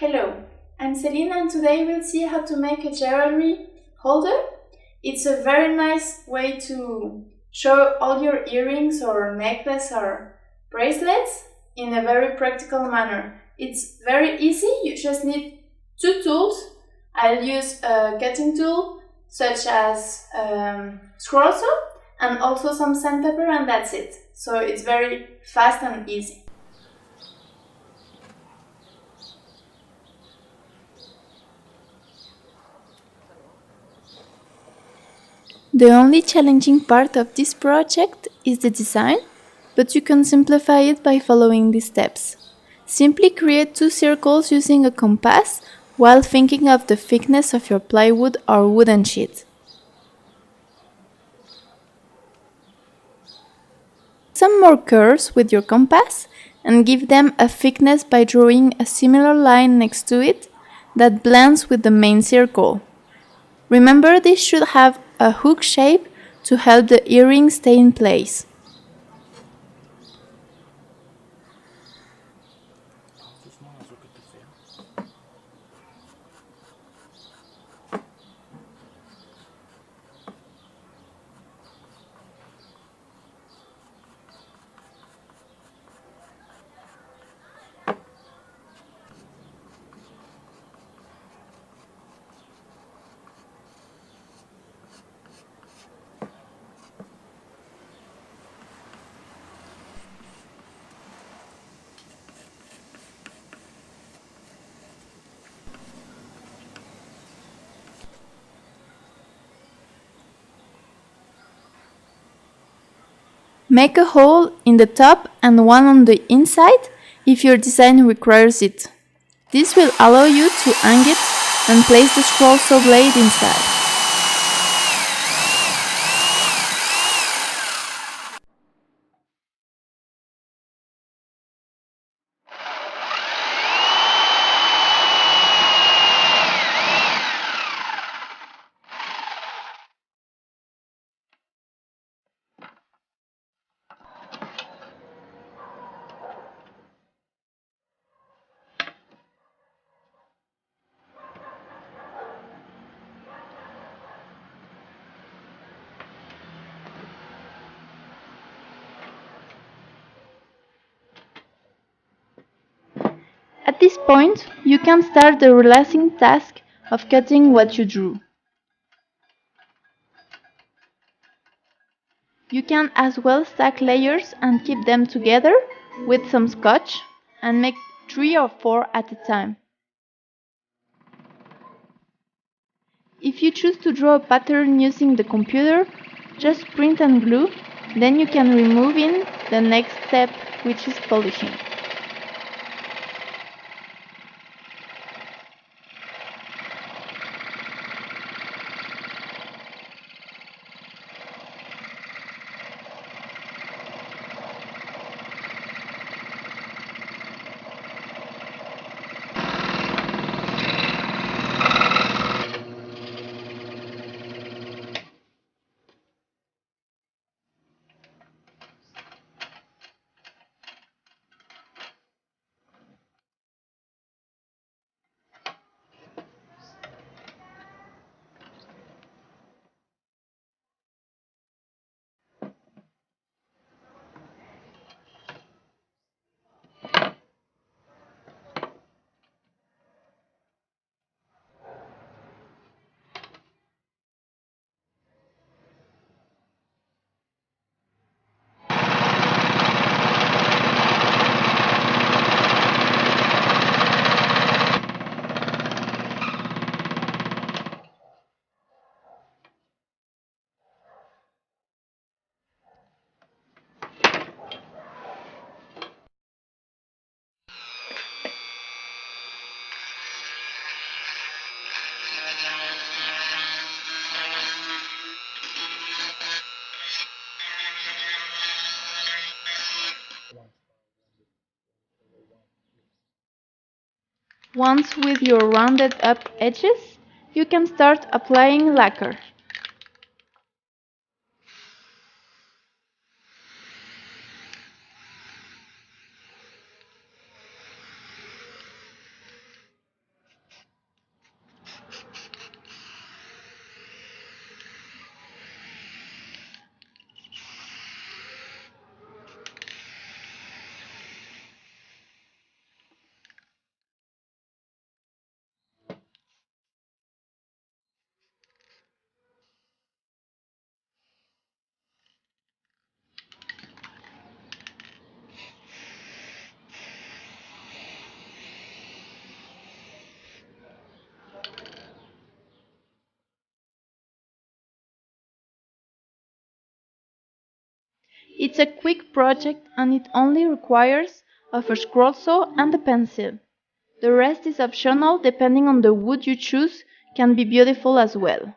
Hello, I'm Celine and today we'll see how to make a jewelry holder. It's a very nice way to show all your earrings or necklace or bracelets in a very practical manner. It's very easy, you just need two tools. I'll use a cutting tool such as scroll saw and also some sandpaper, and that's it. So it's very fast and easy. The only challenging part of this project is the design, but you can simplify it by following these steps. Simply create two circles using a compass while thinking of the thickness of your plywood or wooden sheet. Some more curves with your compass and give them a thickness by drawing a similar line next to it that blends with the main circle. Remember, this should have a hook shape to help the earring stay in place. Make a hole in the top and one on the inside if your design requires it. This will allow you to hang it and place the scroll saw blade inside. At this point, you can start the relaxing task of cutting what you drew. You can as well stack layers and keep them together with some scotch and make 3 or 4 at a time. If you choose to draw a pattern using the computer, just print and glue, then you can remove in the next step, which is polishing. Once with your rounded up edges, you can start applying lacquer. It's a quick project and it only requires of a scroll saw and a pencil. The rest is optional depending on the wood you choose, can be beautiful as well.